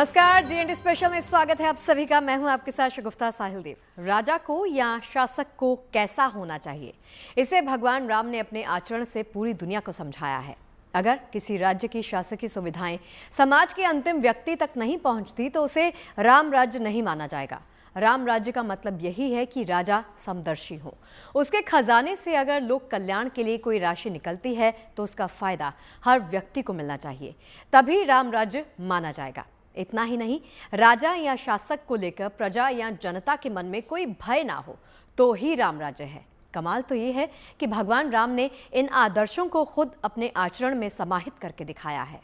नमस्कार, GNT special में स्वागत है आप सभी का। मैं हूं आपके साथ शगुफ्ता साहिल देव। राजा को या शासक को कैसा होना चाहिए, इसे भगवान राम ने अपने आचरण से पूरी दुनिया को समझाया है। अगर किसी राज्य की शासकीय सुविधाएं समाज के अंतिम व्यक्ति तक नहीं पहुंचती तो उसे राम राज्य नहीं माना जाएगा। राम राज्य का मतलब यही है कि राजा समदर्शी हो। उसके खजाने से अगर लोक कल्याण के लिए कोई राशि निकलती है तो उसका फायदा हर व्यक्ति को मिलना चाहिए, तभी राम राज्य माना जाएगा। इतना ही नहीं, राजा या शासक को लेकर प्रजा या जनता के मन में कोई भय ना हो तो ही राम राज्य है। कमाल तो ये है कि भगवान राम ने इन आदर्शों को खुद अपने आचरण में समाहित करके दिखाया है।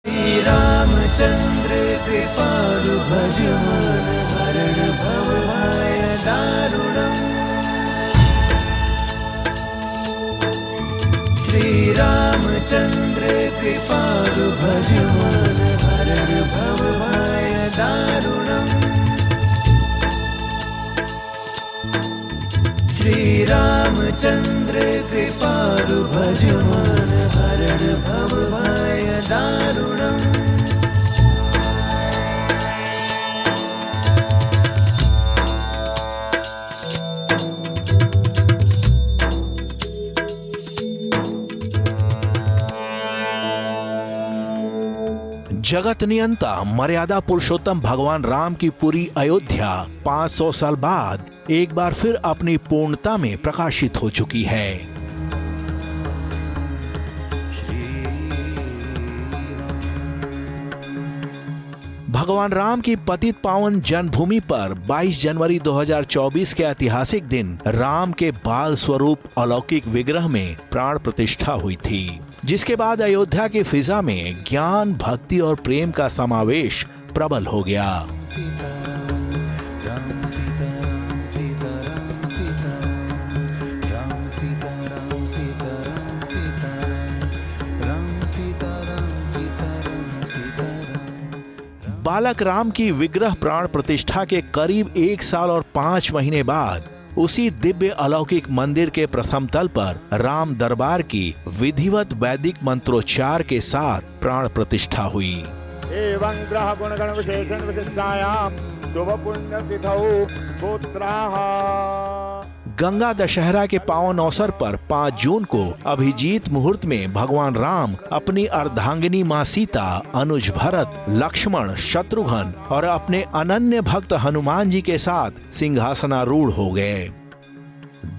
श्री रामचंद्र कृपालु भजमान हरण भव भय दारुणम्। श्री रामचंद्र कृपालु भजमान हरण भव भय दारुणम्। श्री रामचंद्र कृपालु भजमान हरण भव भय दारुणम्। जगत नियंता मर्यादा पुरुषोत्तम भगवान राम की पूरी अयोध्या 500 साल बाद एक बार फिर अपनी पूर्णता में प्रकाशित हो चुकी है। भगवान राम की पतित पावन जन्मभूमि पर 22 जनवरी 2024 के ऐतिहासिक दिन राम के बाल स्वरूप अलौकिक विग्रह में प्राण प्रतिष्ठा हुई थी, जिसके बाद अयोध्या की फिजा में ज्ञान, भक्ति और प्रेम का समावेश प्रबल हो गया। बालक राम की विग्रह प्राण प्रतिष्ठा के करीब 1 साल और 5 महीने बाद उसी दिव्य अलौकिक मंदिर के प्रथम तल पर राम दरबार की विधिवत वैदिक मंत्रोच्चार के साथ प्राण प्रतिष्ठा हुई। एवं ग्रह गुण गण विशेषण विशिष्टायाम शुभ पुण्य तिथौ गोत्राः। गंगा दशहरा के पावन अवसर पर 5 जून को अभिजीत मुहूर्त में भगवान राम अपनी अर्धांगिनी मां सीता, अनुज भरत, लक्ष्मण, शत्रुघ्न और अपने अनन्य भक्त हनुमान जी के साथ सिंहासनारूढ़ हो गए।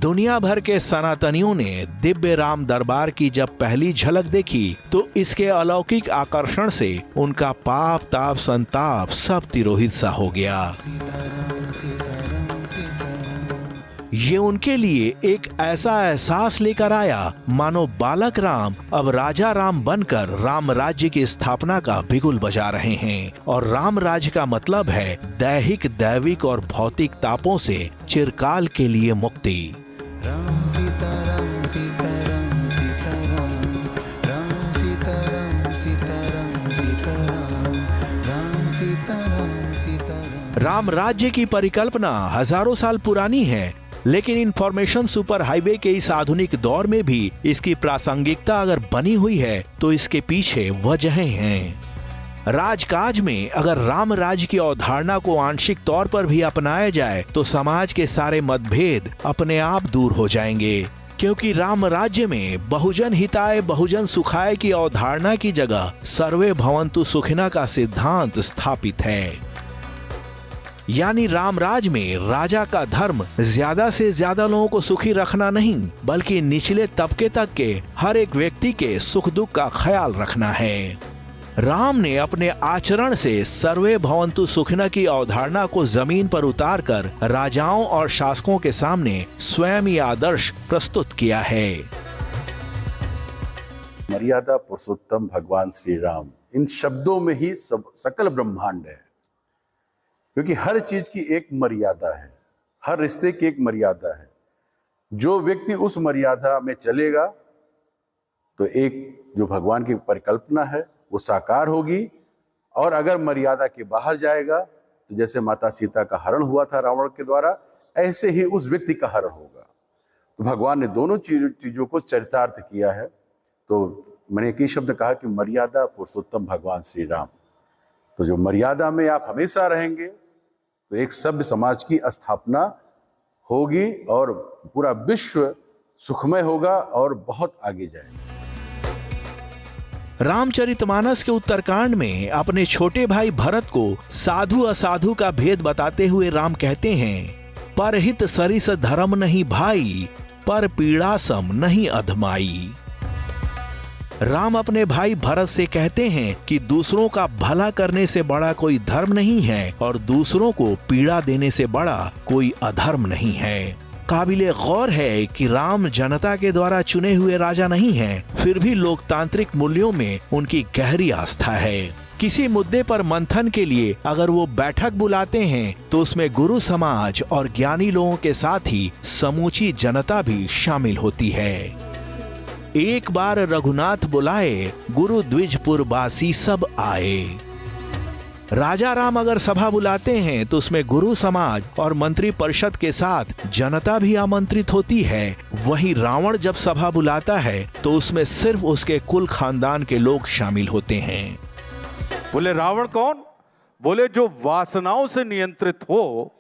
दुनिया भर के सनातनियों ने दिव्य राम दरबार की जब पहली झलक देखी तो इसके अलौकिक आकर्षण से उनका पाप, ताप, संताप सब तिरोहित सा हो गया। ये उनके लिए एक ऐसा एहसास लेकर आया मानो बालक राम अब राजा राम बनकर राम राज्य की स्थापना का बिगुल बजा रहे हैं। और राम राज्य का मतलब है दैहिक, दैविक और भौतिक तापों से चिरकाल के लिए मुक्ति। राम सीता राम सीता राम सीता राम सीता राम सीता राम सीता राम सीता राम सीता राम। राम राज्य की परिकल्पना हजारों साल पुरानी है, लेकिन इंफॉर्मेशन सुपर हाईवे के इस आधुनिक दौर में भी इसकी प्रासंगिकता अगर बनी हुई है तो इसके पीछे वजहें हैं। राजकाज में अगर राम राज्य की अवधारणा को आंशिक तौर पर भी अपनाया जाए तो समाज के सारे मतभेद अपने आप दूर हो जाएंगे, क्योंकि राम राज्य में बहुजन हिताय बहुजन सुखाय की अवधारणा की जगह सर्वे भवन्तु सुखिनः का सिद्धांत स्थापित है। यानी राम राज में राजा का धर्म ज्यादा से ज्यादा लोगों को सुखी रखना नहीं, बल्कि निचले तबके तक के हर एक व्यक्ति के सुख दुख का ख्याल रखना है। राम ने अपने आचरण से सर्वे भवन्तु सुखिनः की अवधारणा को जमीन पर उतारकर राजाओं और शासकों के सामने स्वयं ये आदर्श प्रस्तुत किया है। मर्यादा पुरुषोत्तम भगवान श्री राम, इन शब्दों में ही सब सकल ब्रह्मांड है, क्योंकि हर चीज की एक मर्यादा है, हर रिश्ते की एक मर्यादा है। जो व्यक्ति उस मर्यादा में चलेगा तो एक जो भगवान की परिकल्पना है वो साकार होगी, और अगर मर्यादा के बाहर जाएगा तो जैसे माता सीता का हरण हुआ था रावण के द्वारा, ऐसे ही उस व्यक्ति का हरण होगा। तो भगवान ने दोनों चीजों को चरितार्थ किया है। तो मैंने एक ही शब्द कहा कि मर्यादा पुरुषोत्तम भगवान श्री राम। तो जो मर्यादा में आप हमेशा रहेंगे तो एक सभ्य समाज की स्थापना होगी और पूरा विश्व सुखमय होगा और बहुत आगे जाएगा। रामचरितमानस के उत्तरकांड में अपने छोटे भाई भरत को साधु असाधु का भेद बताते हुए राम कहते हैं, परहित सरिस धर्म नहीं भाई, पर पीड़ा सम नहीं अधमाई। राम अपने भाई भरत से कहते हैं कि दूसरों का भला करने से बड़ा कोई धर्म नहीं है और दूसरों को पीड़ा देने से बड़ा कोई अधर्म नहीं है। काबिले गौर है कि राम जनता के द्वारा चुने हुए राजा नहीं हैं, फिर भी लोकतांत्रिक मूल्यों में उनकी गहरी आस्था है। किसी मुद्दे पर मंथन के लिए अगर वो बैठक बुलाते हैं तो उसमें गुरु समाज और ज्ञानी लोगों के साथ ही समूची जनता भी शामिल होती है। एक बार रघुनाथ बुलाए, गुरु द्विजपुर बासी सब आए। राजा राम अगर सभा बुलाते हैं तो उसमें गुरु समाज और मंत्री परिषद के साथ जनता भी आमंत्रित होती है। वहीं रावण जब सभा बुलाता है तो उसमें सिर्फ उसके कुल खानदान के लोग शामिल होते हैं। बोले रावण कौन? बोले जो वासनाओं से नियंत्रित हो,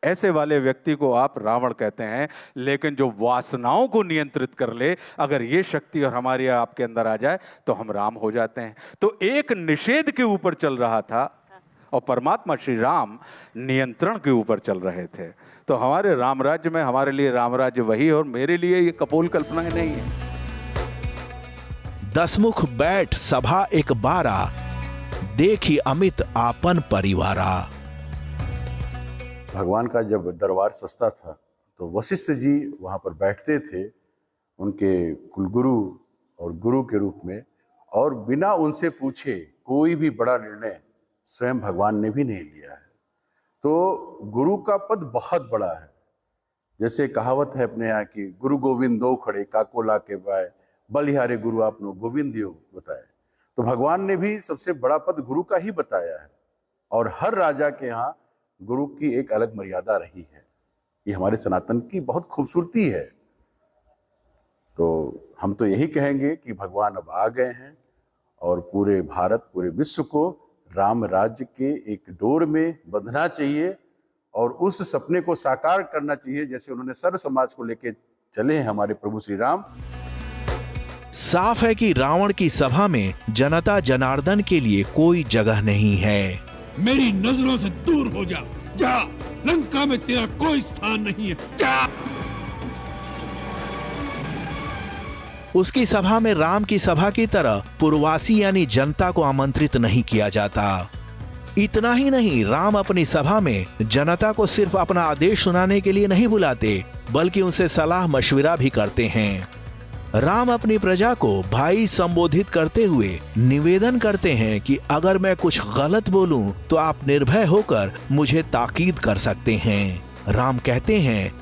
ऐसे वाले व्यक्ति को आप रावण कहते हैं। लेकिन जो वासनाओं को नियंत्रित कर ले, अगर ये शक्ति और हमारी आपके अंदर आ जाए तो हम राम हो जाते हैं। तो एक निषेध के ऊपर चल रहा था और परमात्मा श्री राम नियंत्रण के ऊपर चल रहे थे। तो हमारे राम राज्य में हमारे लिए राम राज्य वही, और मेरे लिए ये कपोल कल्पनाएं नहीं है। दसमुख बैठ सभा एक बारा, देखी अमित आपन परिवारा। भगवान का जब दरबार सस्ता था तो वशिष्ठ जी वहाँ पर बैठते थे उनके कुलगुरु और गुरु के रूप में, और बिना उनसे पूछे कोई भी बड़ा निर्णय स्वयं भगवान ने भी नहीं लिया है। तो गुरु का पद बहुत बड़ा है। जैसे कहावत है अपने यहाँ की, गुरु गोविंद दो खड़े काको ला के बाय, बलिहारे गुरु आपनो गोविंद योग बताए। तो भगवान ने भी सबसे बड़ा पद गुरु का ही बताया है, और हर राजा के यहाँ गुरु की एक अलग मर्यादा रही है। ये हमारे सनातन की बहुत खूबसूरती है। तो हम तो यही कहेंगे कि भगवान अब आ गए हैं और पूरे भारत, पूरे विश्व को राम राज्य के एक डोर में बंधना चाहिए और उस सपने को साकार करना चाहिए जैसे उन्होंने सर्व समाज को लेके चले हैं हमारे प्रभु श्री राम। साफ है कि रावण की सभा में जनता जनार्दन के लिए कोई जगह नहीं है। मेरी नजरों से दूर हो जा, जा, लंका में तेरा कोई स्थान नहीं है, जा। उसकी सभा में राम की सभा की तरह पुरवासी यानी जनता को आमंत्रित नहीं किया जाता। इतना ही नहीं, राम अपनी सभा में जनता को सिर्फ अपना आदेश सुनाने के लिए नहीं बुलाते, बल्कि उनसे सलाह मशविरा भी करते हैं। राम अपनी प्रजा को भाई संबोधित करते हुए निवेदन करते हैं कि अगर मैं कुछ गलत बोलूं तो आप निर्भय होकर मुझे ताकीद कर सकते हैं। राम कहते हैं,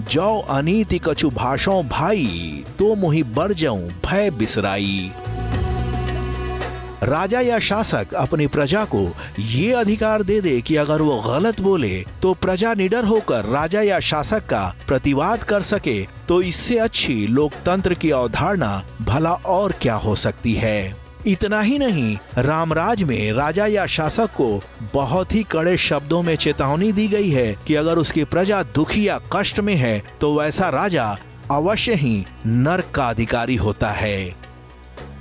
जौ अनीति कछु भाषौ भाई, तो मोहि बर जाऊं भय बिसराई। राजा या शासक अपनी प्रजा को ये अधिकार दे दे कि अगर वो गलत बोले तो प्रजा निडर होकर राजा या शासक का प्रतिवाद कर सके, तो इससे अच्छी लोकतंत्र की अवधारणा भला और क्या हो सकती है। इतना ही नहीं, रामराज में राजा या शासक को बहुत ही कड़े शब्दों में चेतावनी दी गई है कि अगर उसकी प्रजा दुखी या कष्ट में है तो वैसा राजा अवश्य ही नरक का अधिकारी होता है।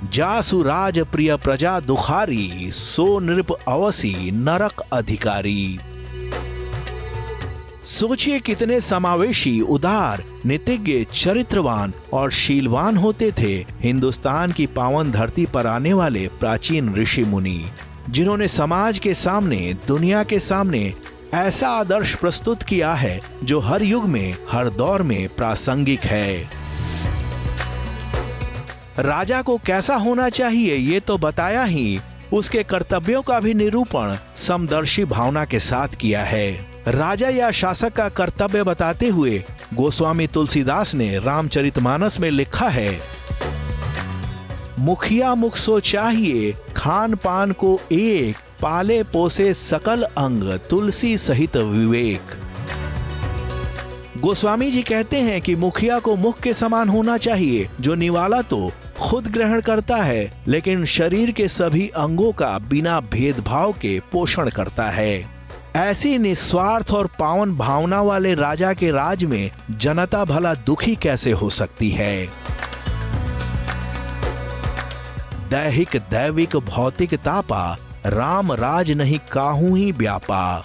जासु राज प्रिय प्रजा दुखारी, सो नृप अवसी नरक अधिकारी। सोचिए कितने समावेशी, उदार, नीतिज्ञ, चरित्रवान और शीलवान होते थे हिंदुस्तान की पावन धरती पर आने वाले प्राचीन ऋषि मुनि, जिन्होंने समाज के सामने, दुनिया के सामने ऐसा आदर्श प्रस्तुत किया है जो हर युग में, हर दौर में प्रासंगिक है। राजा को कैसा होना चाहिए ये तो बताया ही, उसके कर्तव्यों का भी निरूपण समदर्शी भावना के साथ किया है। राजा या शासक का कर्तव्य बताते हुए गोस्वामी तुलसीदास ने रामचरितमानस में लिखा है, मुखिया मुख सो चाहिए, खान पान को एक, पाले पोसे सकल अंग, तुलसी सहित विवेक। गोस्वामी जी कहते हैं कि मुखिया को मुख के समान होना चाहिए, जो निवाला तो खुद ग्रहण करता है, लेकिन शरीर के सभी अंगों का बिना भेदभाव के पोषण करता है। ऐसी निस्वार्थ और पावन भावना वाले राजा के राज में जनता भला दुखी कैसे हो सकती है। दैहिक दैविक भौतिक तापा, राम राज नहीं काहू ही व्यापा।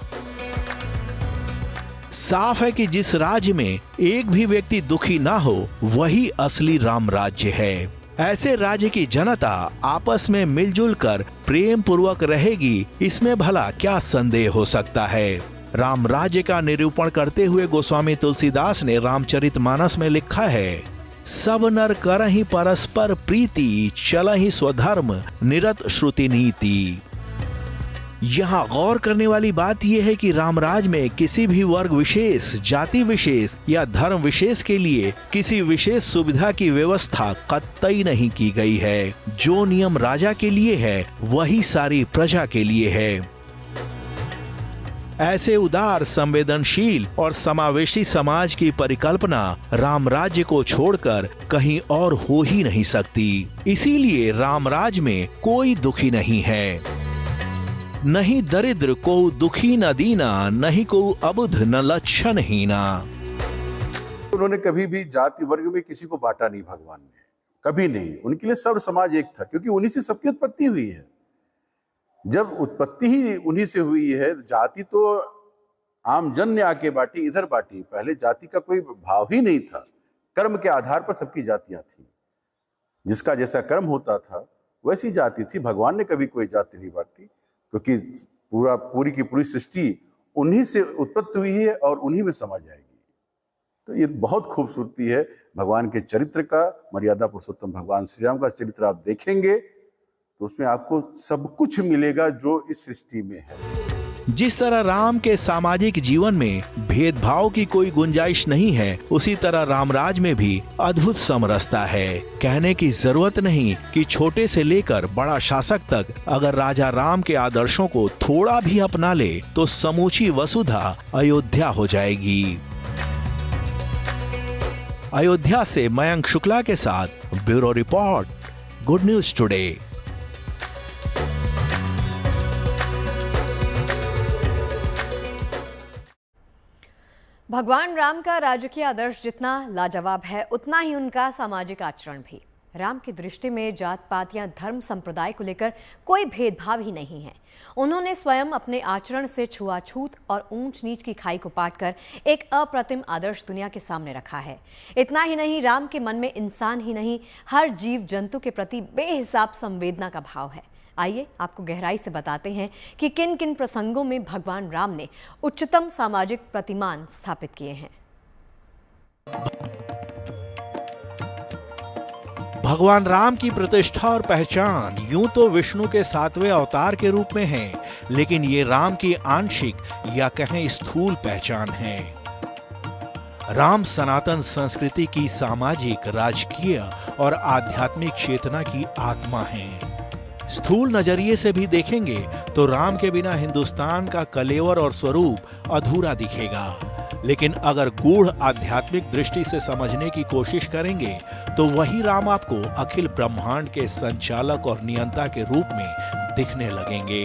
साफ है कि जिस राज्य में एक भी व्यक्ति दुखी ना हो, वही असली राम राज्य है। ऐसे राज्य की जनता आपस में मिलजुल कर प्रेम पूर्वक रहेगी, इसमें भला क्या संदेह हो सकता है। राम राज्य का निरूपण करते हुए गोस्वामी तुलसीदास ने रामचरितमानस में लिखा है, सब नर करहि परस्पर प्रीति, चलहि स्वधर्म निरत श्रुति नीति। यहाँ गौर करने वाली बात यह है कि रामराज में किसी भी वर्ग विशेष, जाति विशेष या धर्म विशेष के लिए किसी विशेष सुविधा की व्यवस्था कतई नहीं की गई है। जो नियम राजा के लिए है, वही सारी प्रजा के लिए है। ऐसे उदार, संवेदनशील और समावेशी समाज की परिकल्पना राम राज्य को छोड़कर कहीं और हो ही नहीं सकती। इसीलिए रामराज में कोई दुखी नहीं है। नहीं दरिद्र को दुखी न दीना, नहीं को अबुध न लक्षण हीना। उन्होंने कभी भी जाति वर्ग में किसी को बांटा नहीं, भगवान ने कभी नहीं। उनके लिए सर्व समाज एक था, क्योंकि उन्हीं से सबकी उत्पत्ति हुई है। जब उत्पत्ति ही उन्हीं से हुई है, जाति तो आम जन ने आके बांटी, इधर बांटी। पहले जाति का कोई भाव ही नहीं था। कर्म के आधार पर सबकी जातियां थी, जिसका जैसा कर्म होता था वैसी जाति थी। भगवान ने कभी कोई जाति नहीं बांटी, क्योंकि पूरी की पूरी सृष्टि उन्हीं से उत्पत्ति हुई है और उन्हीं में समा जाएगी। तो ये बहुत खूबसूरती है भगवान के चरित्र का। मर्यादा पुरुषोत्तम भगवान श्री राम का चरित्र आप देखेंगे तो उसमें आपको सब कुछ मिलेगा जो इस सृष्टि में है। जिस तरह राम के सामाजिक जीवन में भेदभाव की कोई गुंजाइश नहीं है, उसी तरह रामराज में भी अद्भुत समरसता है। कहने की जरूरत नहीं कि छोटे से लेकर बड़ा शासक तक अगर राजा राम के आदर्शों को थोड़ा भी अपना ले तो समूची वसुधा अयोध्या हो जाएगी। अयोध्या से मयंक शुक्ला के साथ bureau report, good news today. भगवान राम का राजकीय आदर्श जितना लाजवाब है, उतना ही उनका सामाजिक आचरण भी। राम की दृष्टि में जात पात या धर्म संप्रदाय को लेकर कोई भेदभाव ही नहीं है। उन्होंने स्वयं अपने आचरण से छुआछूत और ऊंच नीच की खाई को पाटकर एक अप्रतिम आदर्श दुनिया के सामने रखा है। इतना ही नहीं, राम के मन में इंसान ही नहीं, हर जीव जंतु के प्रति बेहिसाब संवेदना का भाव है। आइए आपको गहराई से बताते हैं कि किन किन प्रसंगों में भगवान राम ने उच्चतम सामाजिक प्रतिमान स्थापित किए हैं। भगवान राम की प्रतिष्ठा और पहचान यूं तो विष्णु के 7वें अवतार के रूप में है, लेकिन ये राम की आंशिक या कहें स्थूल पहचान है। राम सनातन संस्कृति की सामाजिक, राजकीय और आध्यात्मिक चेतना की आत्मा है। स्थूल नजरिए से भी देखेंगे तो राम के बिना हिंदुस्तान का कलेवर और स्वरूप अधूरा दिखेगा, लेकिन अगर गूढ़ आध्यात्मिक दृष्टि से समझने की कोशिश करेंगे तो वही राम आपको अखिल ब्रह्मांड के संचालक और नियंता के रूप में दिखने लगेंगे।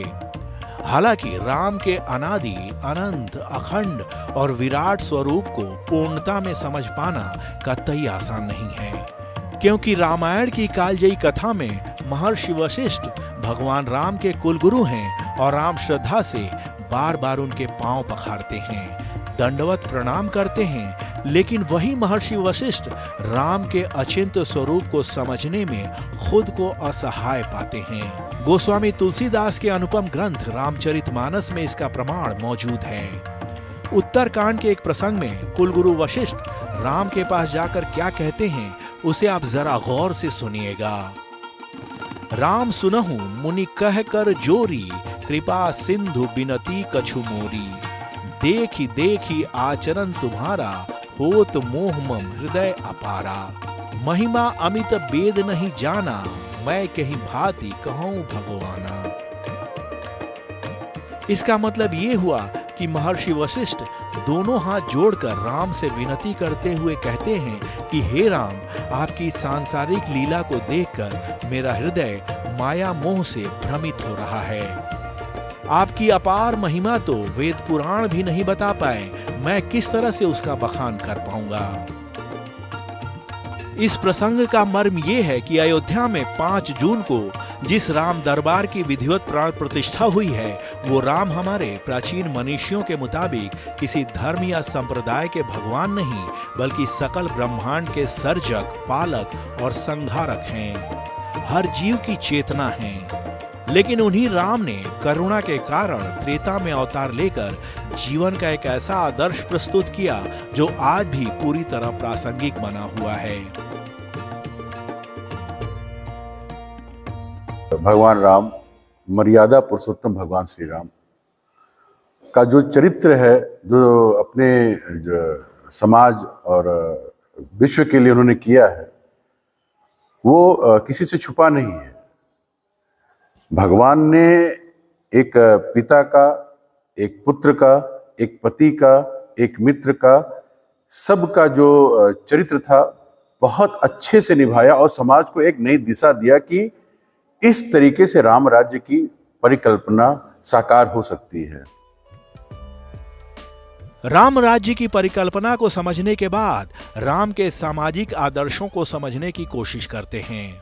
हालांकि राम के अनादि, अनंत, अखंड और विराट स्वरूप को पूर्णता में समझ पाना कतई आसान नहीं है, क्योंकि रामायण की कालजयी कथा में महर्षि वशिष्ठ भगवान राम के कुलगुरु हैं और राम श्रद्धा से बार बार उनके पांव पखारते हैं, दंडवत प्रणाम करते हैं। लेकिन वही महर्षि वशिष्ठ राम के अचिंत्य स्वरूप को समझने में खुद को असहाय पाते हैं। गोस्वामी तुलसीदास के अनुपम ग्रंथ रामचरितमानस में इसका प्रमाण मौजूद है। उत्तरकांड के एक प्रसंग में कुलगुरु वशिष्ठ राम के पास जाकर क्या कहते हैं, उसे आप जरा गौर से सुनिएगा। राम सुनहु मुनि कह कर जोरी, कृपा सिंधु बिनती कछु मोरी। देखी देखी आचरण तुम्हारा, होत मोह मम हृदय अपारा। महिमा अमित वेद नहीं जाना, मैं कहीं भांति कहूं भगवाना। इसका मतलब ये हुआ कि महर्षि वशिष्ठ दोनों हाथ जोड़कर राम से विनती करते हुए कहते हैं कि हे राम, आपकी सांसारिक लीला को देखकर मेरा हृदय माया मोह से भ्रमित हो रहा है। आपकी अपार महिमा तो वेद पुराण भी नहीं बता पाए, मैं किस तरह से उसका बखान कर पाऊंगा। इस प्रसंग का मर्म यह है कि अयोध्या में 5 जून को जिस राम दरबार की विधिवत प्राण प्रतिष्ठा हुई है, वो राम हमारे प्राचीन मनीषियों के मुताबिक किसी धर्म या संप्रदाय के भगवान नहीं, बल्कि सकल ब्रह्मांड के सर्जक, पालक और संहारक हैं। हर जीव की चेतना हैं। लेकिन उन्हीं राम ने करुणा के कारण त्रेता में अवतार लेकर जीवन का एक ऐसा आदर्श प्रस्तुत किया जो आज भी पूरी तरह प्रासंगिक बना हुआ है। भगवान राम, मर्यादा पुरुषोत्तम भगवान श्री राम का जो चरित्र है, जो अपने जो समाज और विश्व के लिए उन्होंने किया है, वो किसी से छुपा नहीं है। भगवान ने एक पिता का, एक पुत्र का, एक पति का, एक मित्र का, सबका जो चरित्र था बहुत अच्छे से निभाया और समाज को एक नई दिशा दिया कि इस तरीके से राम राज्य की परिकल्पना साकार हो सकती है। राम राज्य की परिकल्पना को समझने के बाद राम के सामाजिक आदर्शों को समझने की कोशिश करते हैं।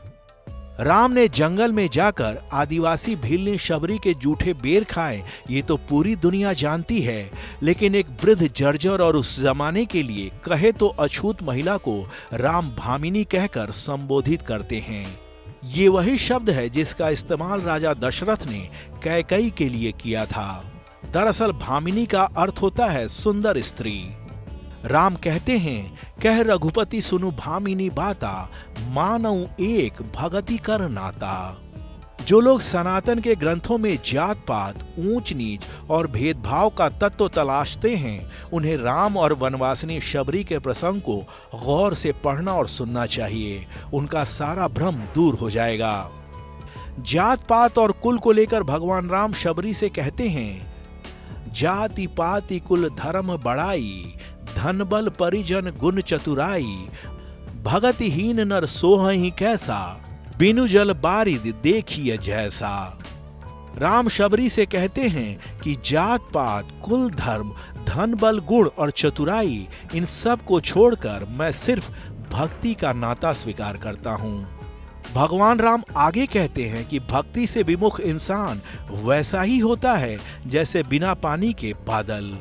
राम ने जंगल में जाकर आदिवासी भीलनी शबरी के जूठे बेर खाए, ये तो पूरी दुनिया जानती है। लेकिन एक वृद्ध जर्जर और उस जमाने के लिए कहे तो अछूत महिला को राम भामिनी कहकर संबोधित करते हैं। ये वही शब्द है जिसका इस्तेमाल राजा दशरथ ने कैकई के लिए किया था। दरअसल भामिनी का अर्थ होता है सुंदर स्त्री। राम कहते हैं, कह रघुपति सुनु भामिनी बाता, मानऊ एक भगति कर नाता। जो लोग सनातन के ग्रंथों में जात पात, ऊंच नीच और भेदभाव का तत्व तलाशते हैं, उन्हें राम और वनवासिनी शबरी के प्रसंग को गौर से पढ़ना और सुनना चाहिए। उनका सारा भ्रम दूर हो जाएगा। जात पात और कुल को लेकर भगवान राम शबरी से कहते हैं, जाति पाति कुल धर्म बड़ाई, धन बल परिजन गुण चतुराई, भगतिहीन नर सोहहि कैसा, बिनु जल बारिद देखिए जैसा। राम शबरी से कहते हैं कि जात पात, कुल धर्म, धन बल गुण और चतुराई, इन सब को छोड़कर मैं सिर्फ भक्ति का नाता स्वीकार करता हूँ। भगवान राम आगे कहते हैं कि भक्ति से विमुख इंसान वैसा ही होता है जैसे बिना पानी के बादल।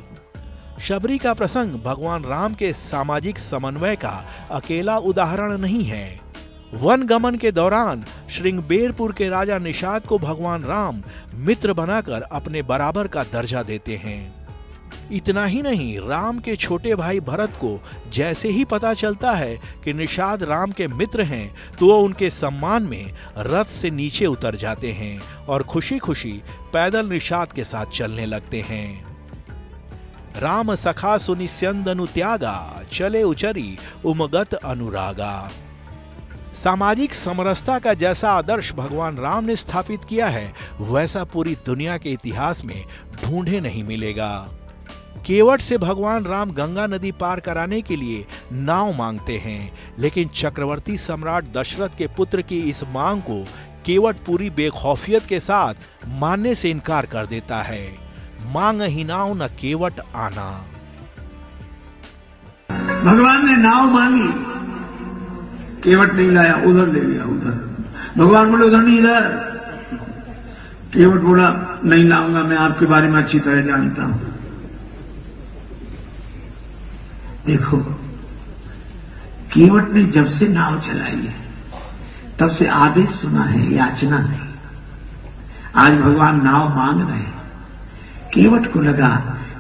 शबरी का प्रसंग भगवान राम के सामाजिक समन्वय का अकेला उदाहरण नहीं है। वन गमन के दौरान श्रृंगबेरपुर के राजा निषाद को भगवान राम मित्र बनाकर अपने बराबर का दर्जा देते हैं। इतना ही नहीं, राम के छोटे भाई भरत को जैसे ही पता चलता है कि निषाद राम के मित्र हैं, तो वो उनके सम्मान में रथ से नीचे उतर जाते हैं और खुशी खुशी पैदल निषाद के साथ चलने लगते हैं। राम सखा सुनिस्यंदनु त्यागा, चले उचरी उमगत अनुरागा। सामाजिक समरसता का जैसा आदर्श भगवान राम ने स्थापित किया है, वैसा पूरी दुनिया के इतिहास में ढूंढे नहीं मिलेगा। केवट से भगवान राम गंगा नदी पार कराने के लिए नाव मांगते हैं, लेकिन चक्रवर्ती सम्राट दशरथ के पुत्र की इस मांग को केवट पूरी बेखौफियत के साथ मानने से इनकार कर देता है। मांग ही नाव न केवट आना। भगवान ने नाव मांगी, केवट नहीं लाया, उधर ले गया उधर। भगवान बोले उधर नहीं इधर। केवट बोला नहीं लाऊंगा, मैं आपके बारे में अच्छी तरह जानता हूं। देखो, केवट ने जब से नाव चलाई है तब से आदेश सुना है, याचना नहीं। आज भगवान नाव मांग रहे हैं। केवट को लगा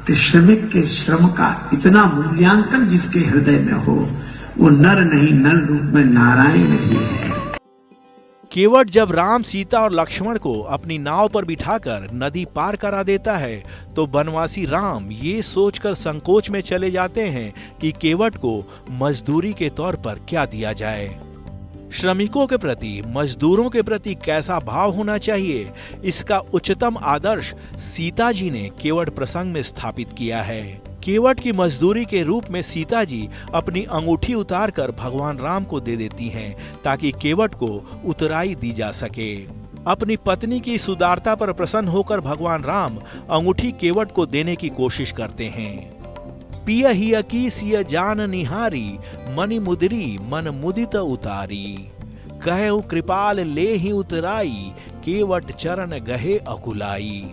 कि श्रमिक के श्रम का इतना मूल्यांकन जिसके हृदय में हो, वो नर नहीं, नर रूप में नारायण ही है। केवट जब राम, सीता और लक्ष्मण को अपनी नाव पर बिठाकर नदी पार करा देता है, तो बनवासी राम ये सोचकर संकोच में चले जाते हैं कि केवट को मजदूरी के तौर पर क्या दिया जाए। श्रमिकों के प्रति, मजदूरों के प्रति कैसा भाव होना चाहिए, इसका उच्चतम आदर्श सीता जी ने केवट प्रसंग में स्थापित किया है। केवट की मजदूरी के रूप में सीता जी अपनी अंगूठी उतारकर भगवान राम को दे देती हैं ताकि केवट को उतराई दी जा सके। अपनी पत्नी की सुदारता पर प्रसन्न होकर भगवान राम अंगूठी केवट को देने की कोशिश करते हैं। पिय हिय की सिय जान निहारी, मनि मुदरी मन मुदित उतारी, कहे कृपाल ले ही उतराई, केवट चरण गहे अकुलाई।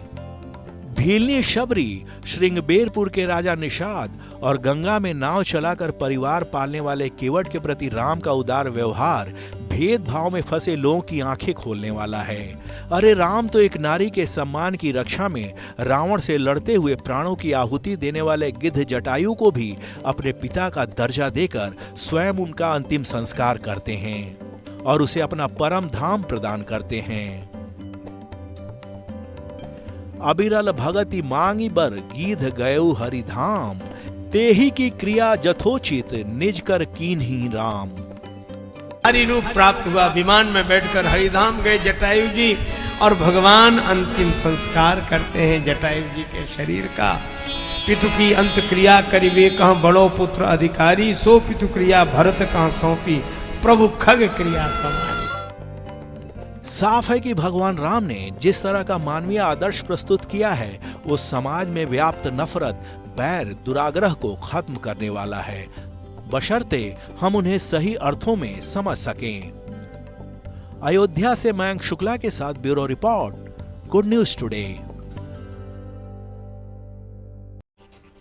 भीलनी शबरी, श्रृंगबेरपुर के राजा निषाद और गंगा में नाव चलाकर परिवार पालने वाले केवट के प्रति राम का उदार व्यवहार भेदभाव में फंसे लोगों की आंखें खोलने वाला है। अरे राम तो एक नारी के सम्मान की रक्षा में रावण से लड़ते हुए प्राणों की आहुति देने वाले गिद्ध जटायु को भी अपने पिता का दर्जा देकर स्वयं उनका अंतिम संस्कार करते हैं और उसे अपना परम धाम प्रदान करते हैं। अबिरल भगति मांगी बर, गीध गयउ हरिधाम, तेही की क्रिया जथोचित, निज कर कीन्ही राम। हरि रूप प्राप्त हुआ, विमान में बैठकर हरिधाम गए जटायु जी और भगवान अंतिम संस्कार करते हैं जटायु जी के शरीर का। पितु की अंत क्रिया करिवे कहाँ बड़ो पुत्र अधिकारी, सो पितु क्रिया भरत कहाँ सौंपी, प्रभु खग क्रिया समाज। साफ है कि भगवान राम ने जिस तरह का मानवीय आदर्श प्रस्तुत किया है वो समाज में व्याप्त नफरत, बैर, दुराग्रह को खत्म करने वाला है, बशर्ते हम उन्हें सही अर्थों में समझ सकें। अयोध्या से मयंक शुक्ला के साथ bureau report, good news today.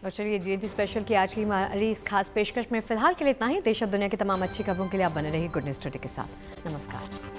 और चलिए GNT स्पेशल की आज की हमारी इस खास पेशकश में फिलहाल के लिए इतना ही। देश और दुनिया की तमाम अच्छी खबरों के लिए आप बने रहिए गुड न्यूज टुडे के साथ। नमस्कार।